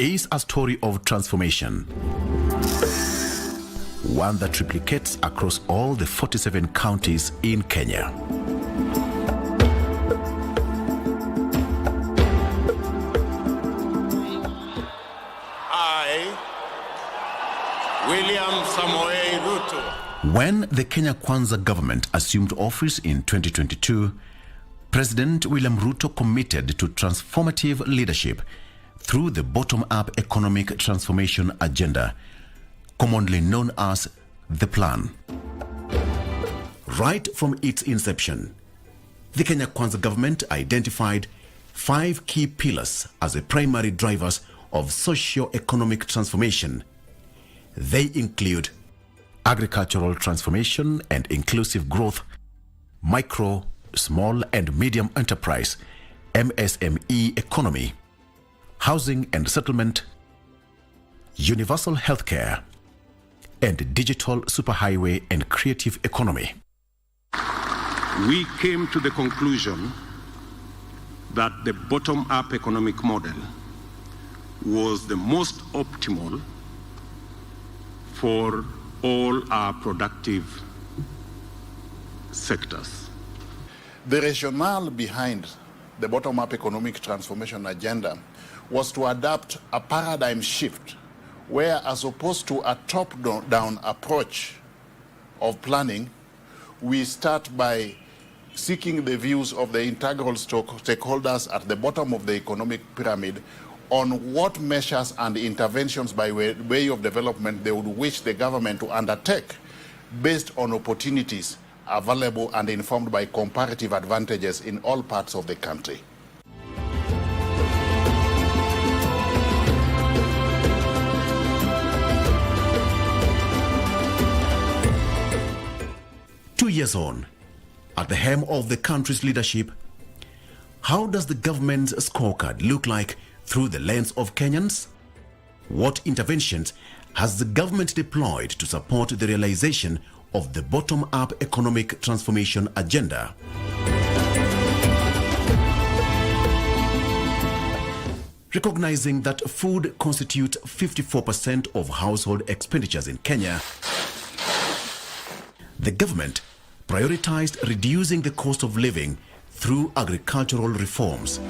is a story of transformation, one that replicates across all the 47 counties in Kenya. William Samoei Ruto. When the Kenya Kwanza government assumed office in 2022, President William Ruto committed to transformative leadership through the bottom-up economic transformation agenda, commonly known as the Plan. Right from its inception, the Kenya Kwanza government identified 5 key pillars as the primary drivers of socio-economic transformation. They include agricultural transformation and inclusive growth, micro, small and medium enterprise, MSME economy, housing and settlement, universal healthcare, and digital superhighway and creative economy. We came to the conclusion that the bottom-up economic model was the most optimal for all our productive sectors. The rationale behind the bottom-up economic transformation agenda was to adapt a paradigm shift where, as opposed to a top-down approach of planning, we start by seeking the views of the integral stakeholders at the bottom of the economic pyramid on what measures and interventions by way of development they would wish the government to undertake based on opportunities available and informed by comparative advantages in all parts of the country. Two years on, at the helm of the country's leadership, how does the government's scorecard look like through the lens of Kenyans? What interventions has the government deployed to support the realization of the bottom-up economic transformation agenda? Recognizing that food constitutes 54% of household expenditures in Kenya, the government prioritized reducing the cost of living through agricultural reforms.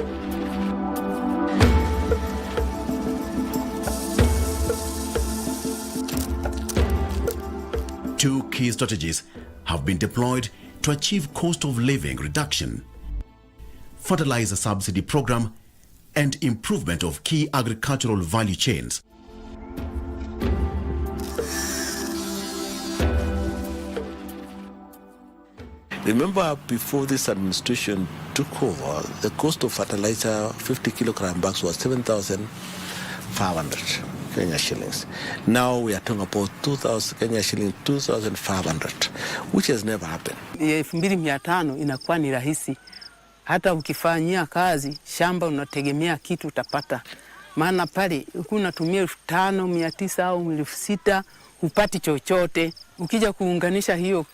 Two key strategies have been deployed to achieve cost of living reduction: fertilizer subsidy program and improvement of key agricultural value chains. Remember, before this administration took over, the cost of fertilizer, 50 kilogram bags, was 7,500 Kenya shillings. Now we are talking about 2,000 Kenya shillings, 2,500, which has never happened. 2,500 inakuwa ni rahisi. Hata ukifanyia kazi, shamba unategemea kitu utapata. Maana pale unatumia 5,900 au 6,000, hupati chochote. Ukija kuunganisha hiyo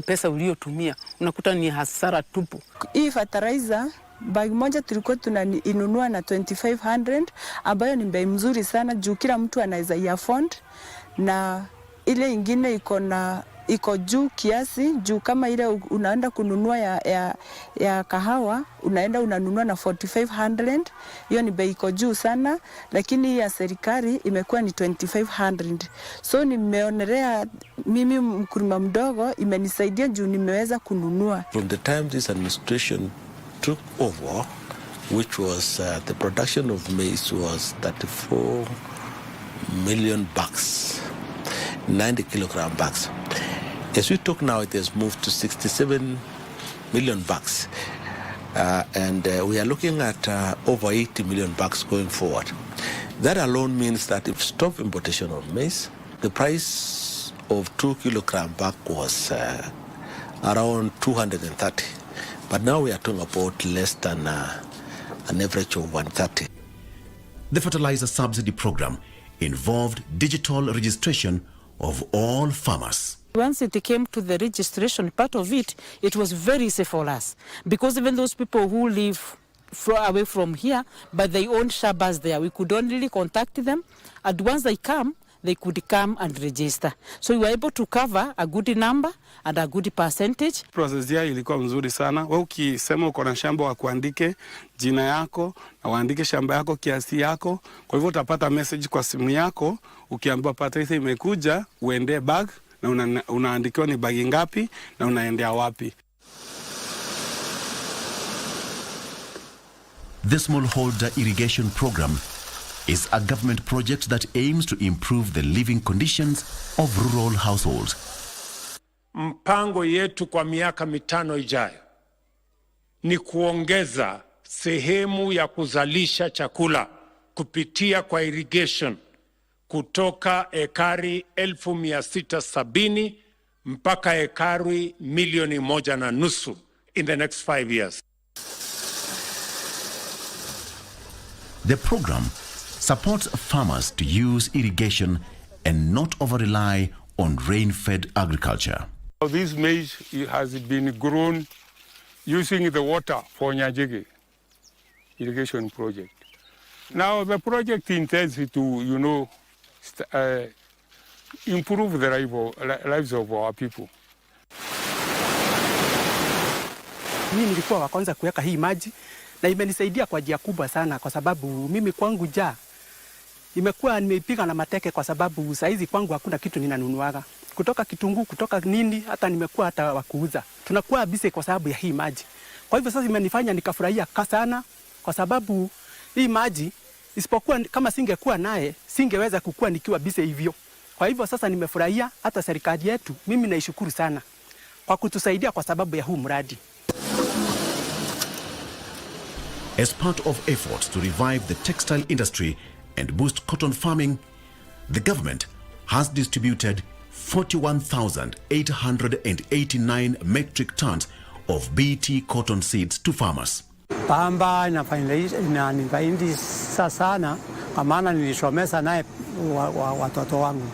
pesa uliyotumia, unakuta ni hasara tupu. Hii fertilizer bag moja tulikuwa tunainunua na 2,500, ambayo ni bei mzuri sana juu kila mtu anaweza iafford, na ile ingine iko juu kiasi, juu kama ile unaenda kununua ya kahawa, unaenda unanunua na 4,500, hiyo ni bei iko juu sana, lakini ya serikali imekuwa ni 2,500. So nimeonelea mimi mkulima mdogo, imenisaidia juu nimeweza kununua. From the time this administration took over, which was the production of maize was 34 million bags, 90 kilogram bags. As we talk now, it has moved to 67 million bags. And we are looking at over 80 million bags going forward. That alone means that if we stop importation of maize, the price of 2 kilogram bag was around 230. But now we are talking about less than an average of 130. The fertilizer subsidy program involved digital registration of all farmers. Once it came to the registration part of it, it was very easy for us, because even those people who live far away from here, but they own shambas there. We could only contact them, and once they come, they could come and register. So we were able to cover a good number and a good percentage. Process ya ilikuwa mzuri sana. Wewe ukisema uko na shamba wakuandike jina yako na waandike shamba yako kiasi yako. Kwa hivyo utapata message kwa simu yako ukiambiwa Patricia imekuja, uende bag na unaandikiwa ni bagi ngapi na unaendea wapi. The smallholder irrigation program is a government project that aims to improve the living conditions of rural households. Mpango yetu kwa miaka 5 ijayo ni kuongeza sehemu ya kuzalisha chakula kupitia kwa irrigation kutoka ekari 1670 mpaka ekari 1.5 in the next 5 years. The program supports farmers to use irrigation and not over-rely on rain-fed agriculture. This maize has been grown using the water for Nyajigi irrigation project. Now the project intends to, improve the lives of our people. Mimi nilikuwa wa kwanza kuweka hii maji na imenisaidia kwa njia kubwa sana, kwa sababu mimi kwangu imekuwa nimeipiga na mateke, kwa sababu saizi kwangu hakuna kitu ninanunuaga. Kutoka kitunguu, kutoka nini, hata nimekuwa hata wakuuza. Tunakuwa busy kwa sababu ya hii maji. Kwa hivyo sasa imenifanya nikafurahia sana, kwa sababu hii maji isipokuwa kama singekuwa naye singeweza kukua nikiwa busy hivyo. Kwa hivyo sasa nimefurahia, hata serikali yetu mimi naishukuru sana kwa kutusaidia kwa sababu ya huu mradi. As part of efforts to revive the textile industry and boost cotton farming, the government has distributed 41,889 metric tons of BT cotton seeds to farmers. Pamba inanifaidisha sana kwa maana nilisomesa naye watoto wangu.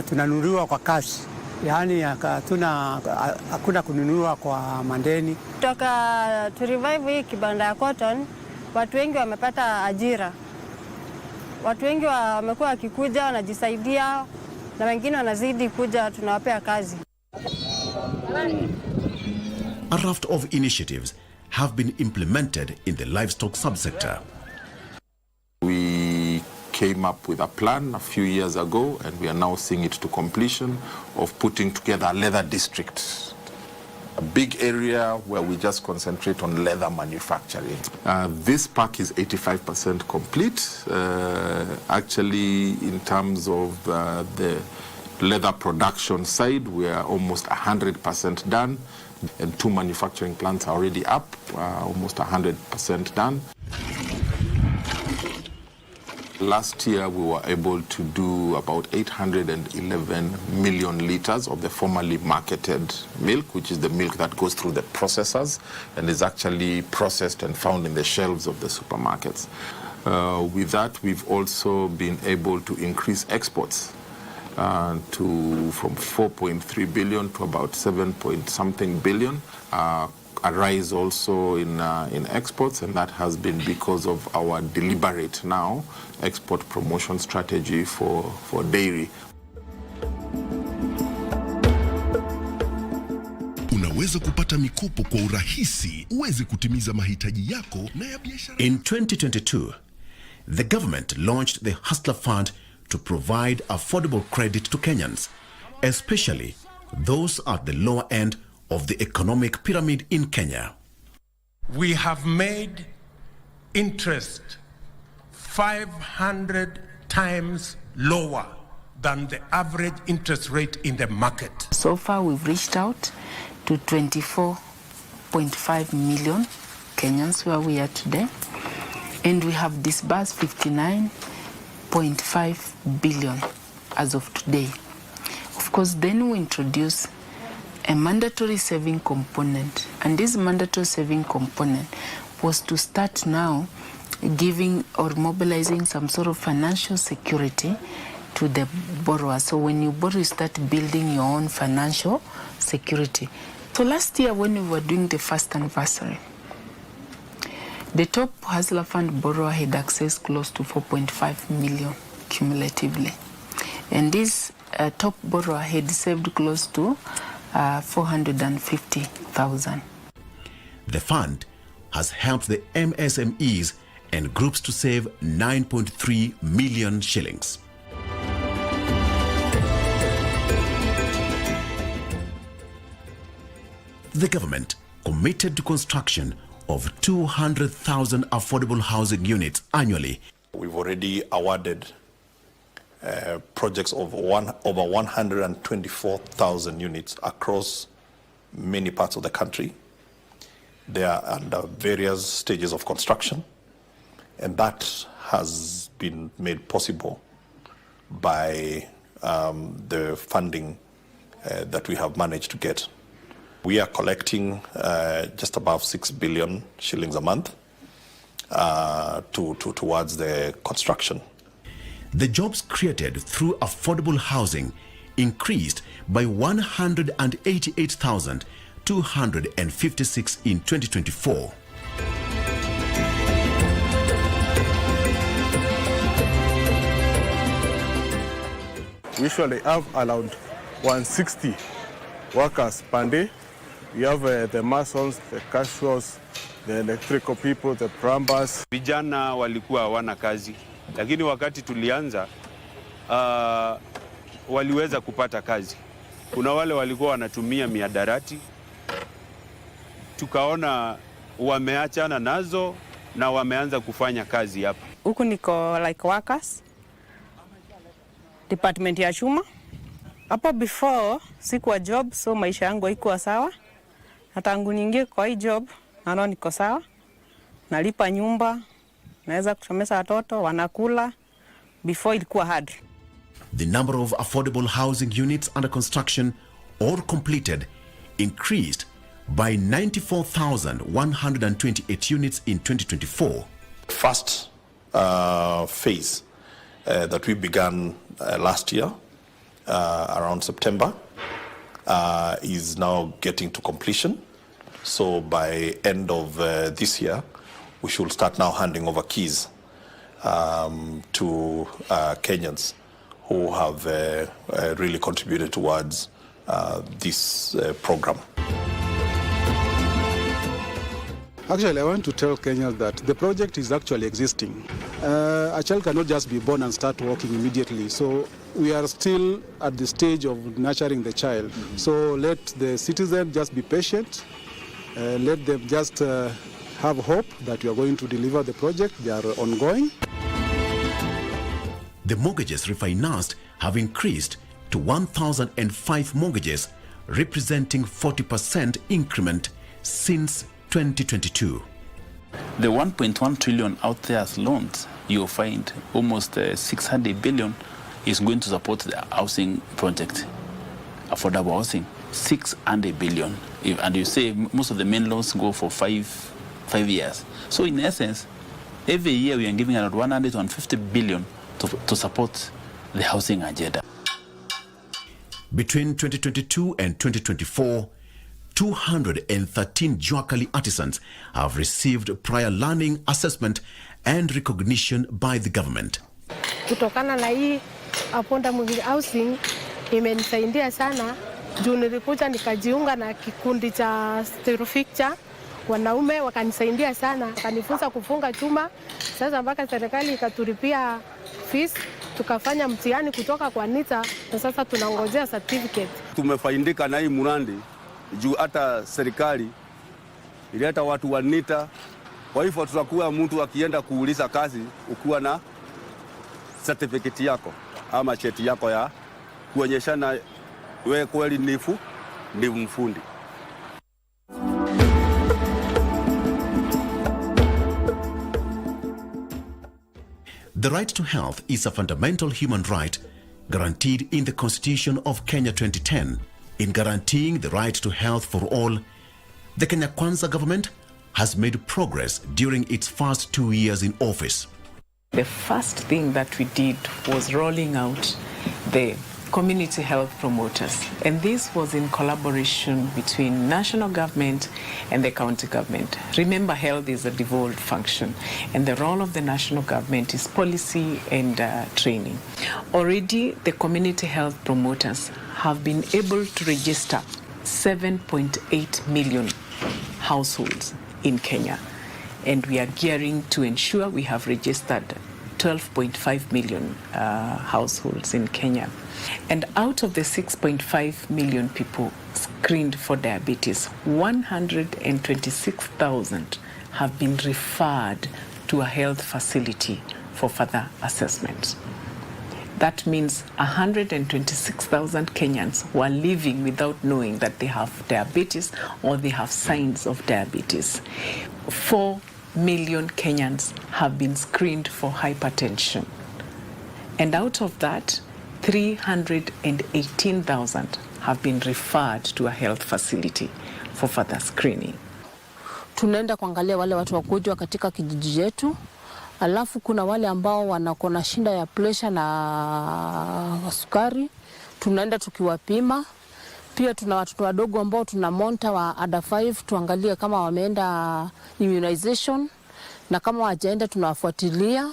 Tunanunuliwa kwa cash. Yaani hakuna kununuliwa kwa mandeni. Kutoka to revive hii kibanda ya cotton, watu wengi wamepata ajira. Watu wengi wamekuwa wakikuja wanajisaidia na wengine wanazidi kuja, tunawapea kazi. A raft of initiatives have been implemented in the livestock subsector. We came up with a plan a few years ago, and we are now seeing it to completion, of putting together a leather district. A big area where we just concentrate on leather manufacturing. This park is 85% complete. Actually, in terms of the leather production side, we are almost 100% done. And 2 manufacturing plants are already up, almost 100% done. Last year, we were able to do about 811 million liters of the formerly marketed milk, which is the milk that goes through the processors and is actually processed and found in the shelves of the supermarkets. With that, we've also been able to increase exports from 4.3 billion to about 7-point-something billion. A rise also in exports, and that has been because of our deliberate now export promotion strategy for dairy. Unaweza kupata mikopo kwa urahisi uweze kutimiza mahitaji yako na ya biashara. In 2022, the government launched the Hustler Fund to provide affordable credit to Kenyans, especially those at the lower end of the economic pyramid in Kenya. We have made interest 500 times lower than the average interest rate in the market. So far, we've reached out to 24.5 million Kenyans where we are today, and we have disbursed 59.5 billion as of today. Of course, then we introduce a mandatory saving component, and this mandatory saving component was to start now giving or mobilizing some sort of financial security to the borrower. So when you borrow, you start building your own financial security. So last year when we were doing the first anniversary, The top Hustler Fund borrower had accessed close to 4.5 million cumulatively. And this top borrower had saved close to 450,000. The fund has helped the MSMEs and groups to save 9.3 million shillings. The government committed to construction of 200,000 affordable housing units annually. We've already awarded projects of over 124,000 units across many parts of the country. They are under various stages of construction, and that has been made possible by the funding that we have managed to get. We are collecting just above 6 billion shillings a month towards the construction. The jobs created through affordable housing increased by 188,256 in 2024. We usually have around 160 workers per day. We have the masons, the casuals, the electrical people, the plumbers. Vijana walikuwa hawana kazi, lakini wakati tulianza waliweza kupata kazi. Kuna wale walikuwa wanatumia miadarati, tukaona wameachana nazo na wameanza kufanya kazi hapa. Huku niko like workers, department ya chuma. Hapo before sikuwa job, so maisha yangu haikuwa sawa. Na tangu niingie kwa hii job, naona niko sawa. Nalipa nyumba, naweza kusomesha watoto, wanakula. Before ilikuwa hard. The number of affordable housing units under construction or completed increased by 94,128 units in 2024. First phase that we began last year, around September, is now getting to completion. So by end of this year, we should start now handing over keys to Kenyans who have really contributed towards this program. Actually, I want to tell Kenyans that the project is actually existing. A child cannot just be born and start walking immediately. So we are still at the stage of nurturing the child. So let the citizen just be patient. Let them just have hope that we are going to deliver the project. They are ongoing. The mortgages refinanced have increased to 1,005 mortgages, representing 40% increment since 2022. The 1.1 trillion out there as loans, you'll find almost 600 billion is going to support the housing project, affordable housing, 600 billion. And you say most of the main loans go for five years. So in essence, every year we are giving around 150 billion to support the housing agenda. Between 2022 and 2024, 213 Juakali artisans have received prior learning assessment and recognition by the government. Kutokana na hii affordable housing imenisaidia sana juu nilikuja nikajiunga na kikundi cha Stereofixture. Wanaume wakanisaidia sana, wakanifunza kufunga chuma. Sasa mpaka serikali ikatulipia fees, tukafanya mtihani kutoka kwa NITA na sasa tunangojea certificate. Tumefaidika na hii mradi juu hata serikali ileta watu wa NITA. Kwa hivyo tutakuwa mtu akienda kuuliza kazi ukiwa na certificate yako ama cheti yako ya kuonyeshana wewe kweli ni mfundi. The right to health is a fundamental human right guaranteed in the Constitution of Kenya 2010. In guaranteeing the right to health for all, the Kenya Kwanza government has made progress during its first 2 years in office. The first thing that we did was rolling out the community health promoters, and this was in collaboration between national government and the county government. Remember, health is a devolved function, and the role of the national government is policy and training. Already, the community health promoters have been able to register 7.8 million households in Kenya, and we are gearing to ensure we have registered 12.5 million households in Kenya. And out of the 6.5 million people screened for diabetes, 126,000 have been referred to a health facility for further assessment. That means 126,000 Kenyans who are living without knowing that they have diabetes or they have signs of diabetes. 4 million Kenyans have been screened for hypertension. And out of that, 318,000 have been referred to a health facility for further screening. Tunaenda kuangalia wale watu wakujwa katika kijiji yetu. Alafu kuna wale ambao wanakona shinda ya pressure na sukari. Tunaenda tukiwapima. Pia tuna watoto wadogo ambao tuna monitor wa under 5 tuangalie kama wameenda immunization, na kama wajaenda tunawafuatilia.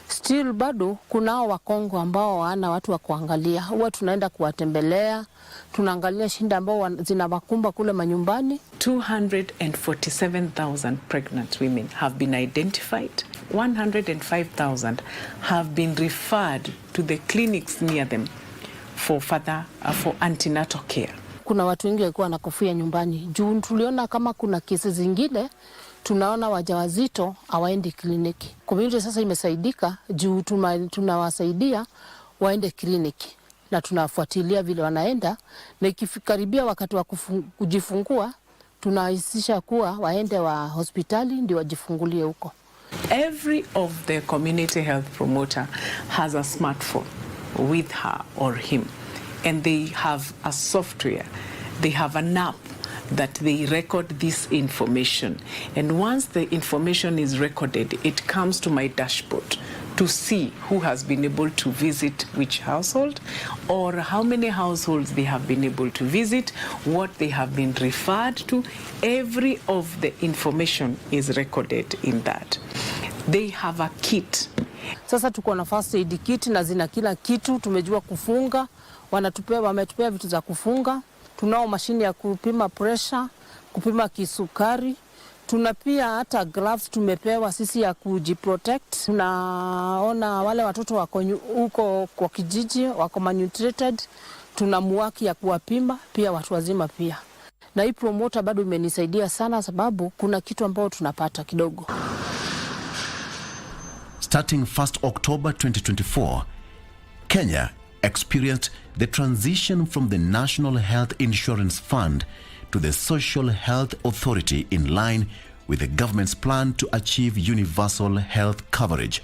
Still bado kunao wakongo ambao wana watu wa kuangalia. Huwa tunaenda kuwatembelea, tunaangalia shinda ambao zinawakumba kule manyumbani. 247,000 pregnant women have been identified. 105,000 have been referred to the clinics near them for further for antenatal care. Kuna watu wengi walikuwa wanakufia nyumbani. Juu tuliona kama kuna kesi zingine, tunaona wajawazito hawaendi kliniki. Community sasa imesaidika juu tunawasaidia waende kliniki na tunafuatilia vile wanaenda, na ikikaribia wakati wa kujifungua tunahisisha kuwa waende wa hospitali ndio wajifungulie huko. Every of the community health promoter has a smartphone with her or him, and they have a software, they have an app that they record this information, and once the information is recorded, it comes to my dashboard to see who has been able to visit which household, or how many households they have been able to visit, what they have been referred to. Every of the information is recorded in that. They have a kit. Sasa tuko na first aid kit na zina kila kitu. Tumejua kufunga, wametupea vitu za kufunga. Tunao mashine ya kupima pressure, kupima kisukari. Tuna pia hata gloves tumepewa sisi ya kujiprotect. Tunaona wale watoto wako huko kwa kijiji wako malnutrited, tuna muwaki ya kuwapima, pia watu wazima pia. Na hii promoter bado imenisaidia sana sababu kuna kitu ambao tunapata kidogo. Starting 1st October 2024, Kenya experienced the transition from the National Health Insurance Fund to the Social Health Authority in line with the government's plan to achieve universal health coverage.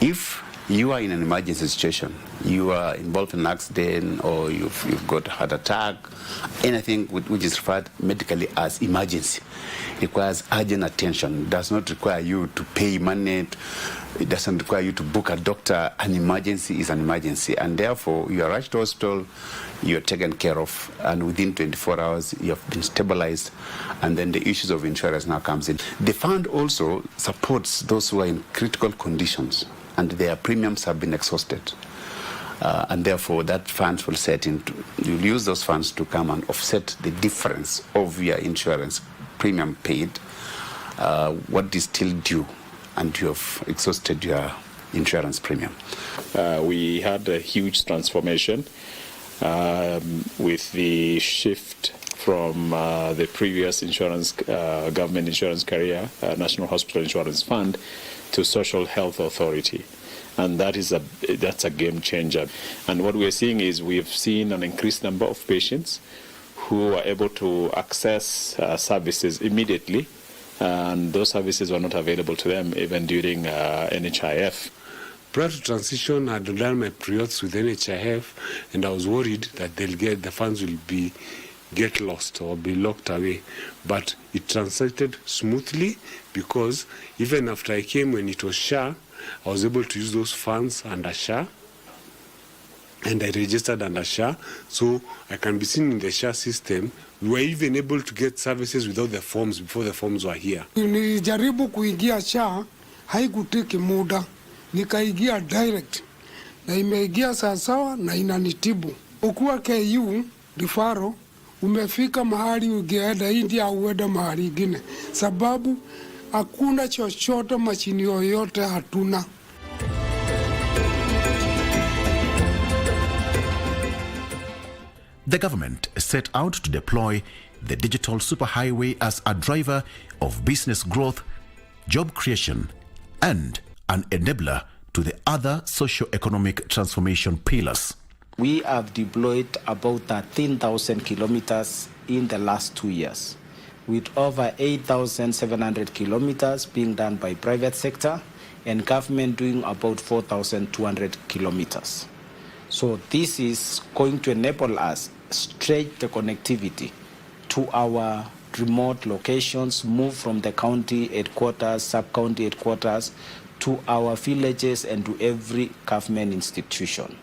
If you are in an emergency situation, you are involved in an accident or you've got a heart attack, anything which is referred medically as emergency, requires urgent attention. It does not require you to pay money. It doesn't require you to book a doctor. An emergency is an emergency, and therefore you are rushed to hospital, you are taken care of, and within 24 hours you have been stabilized, and then the issues of insurance now comes in. The fund also supports those who are in critical conditions and their premiums have been exhausted. And therefore that funds will set into, you'll use those funds to come and offset the difference of your insurance premium paid, what is still due, and you have exhausted your insurance premium. We had a huge transformation with the shift from the previous insurance, government insurance carrier, National Hospital Insurance Fund, to Social Health Authority. And that's a game changer. And what we're seeing is we've seen an increased number of patients who are able to access services immediately, and those services were not available to them even during NHIF. Prior to transition, I had done my pre-auths with NHIF, and I was worried that the funds will get lost or be locked away. But it transited smoothly because even after I came when it was SHA, I was able to use those funds under SHA. and I registered under SHA, so I can be seen in the SHA system. We were even able to get services without the forms before the forms were here. Nilijaribu kuingia SHA, haikutiki muda, nikaingia direct na imeingia sawasawa na inanitibu. Ukuwa KU rifaro umefika mahali ungeenda India au uende mahali ingine, sababu hakuna chochote, mashini yoyote hatuna. The government set out to deploy the digital superhighway as a driver of business growth, job creation, and an enabler to the other socio-economic transformation pillars. We have deployed about 13,000 kilometers in the last 2 years, with over 8,700 kilometers being done by private sector and government doing about 4,200 kilometers. So this is going to enable us stretch the connectivity to our remote locations, move from the county headquarters, sub-county headquarters, to our villages and to every government institution.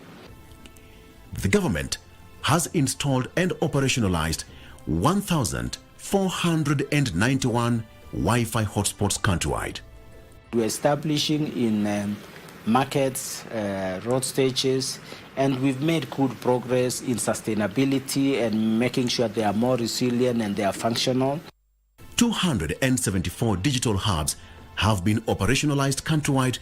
The government has installed and operationalized 1,491 Wi-Fi hotspots countrywide. We're establishing in markets, road stages, and we've made good progress in sustainability and making sure they are more resilient and they are functional. 274 digital hubs have been operationalized countrywide,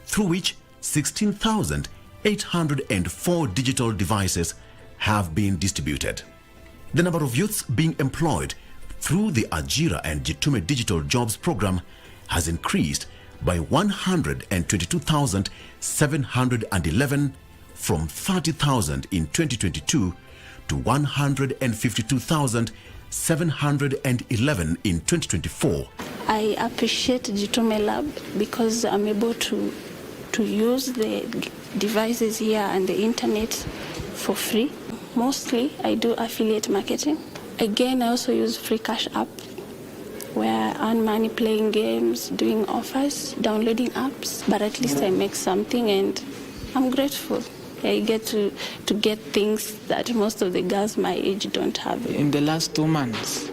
through which 16,804 digital devices have been distributed. The number of youths being employed through the Ajira and Jitume Digital Jobs Program has increased by 122,711 from 30,000 in 2022 to 152,711 in 2024. I appreciate Jitume Lab because I'm able to use the devices here and the internet for free. Mostly I do affiliate marketing. Again, I also use free cash app where I earn money playing games, doing offers, downloading apps, but at least I make something and I'm grateful. I get to get things that most of the girls my age don't have. In the last 2 months,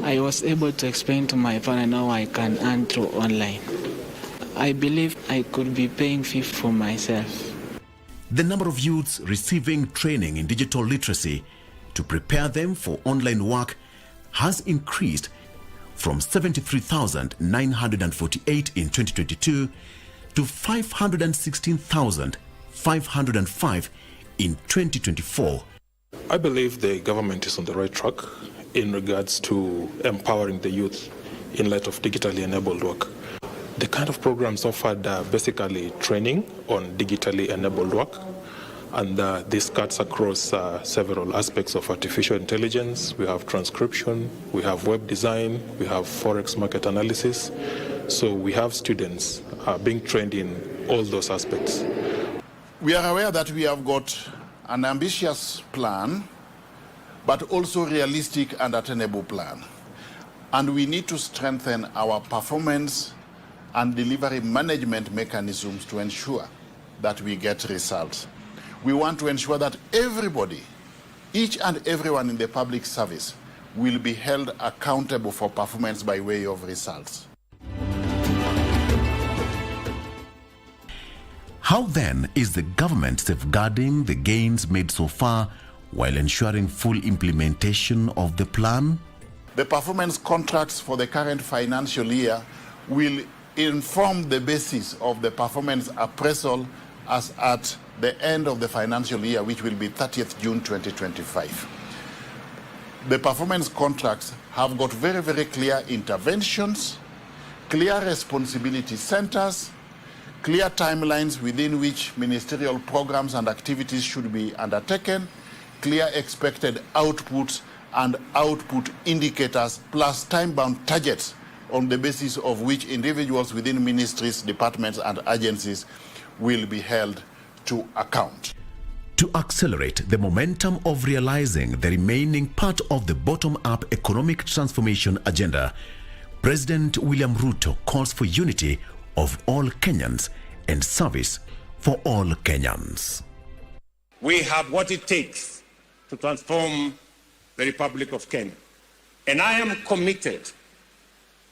I was able to explain to my partner how I can earn through online. I believe I could be paying fee for myself. The number of youths receiving training in digital literacy to prepare them for online work has increased from 73,948 in 2022 to 516,505 in 2024. I believe the government is on the right track in regards to empowering the youth in light of digitally enabled work. The kind of programs offered are basically training on digitally enabled work, and this cuts across several aspects of artificial intelligence. We have transcription, we have web design, we have forex market analysis. So we have students being trained in all those aspects. We are aware that we have got an ambitious plan, but also realistic and attainable plan. And we need to strengthen our performance and delivery management mechanisms to ensure that we get results. We want to ensure that everybody, each and everyone in the public service, will be held accountable for performance by way of results. How then is the government safeguarding the gains made so far while ensuring full implementation of the plan? The performance contracts for the current financial year will inform the basis of the performance appraisal as at the end of the financial year, which will be 30th June 2025. The performance contracts have got very, very clear interventions, clear responsibility centers, clear timelines within which ministerial programs and activities should be undertaken, clear expected outputs and output indicators, plus time-bound targets on the basis of which individuals within ministries, departments and agencies will be held to account. To accelerate the momentum of realizing the remaining part of the bottom-up economic transformation agenda, President William Ruto calls for unity of all Kenyans and service for all Kenyans. we have what it takes to transform the Republic of Kenya. And I am committed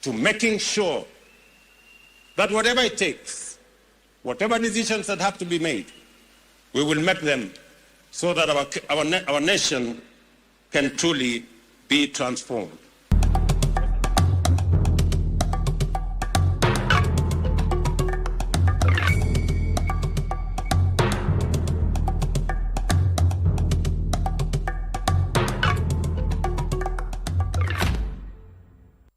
to making sure that whatever it takes, whatever decisions that have to be made, we will make them so that our nation can truly be transformed.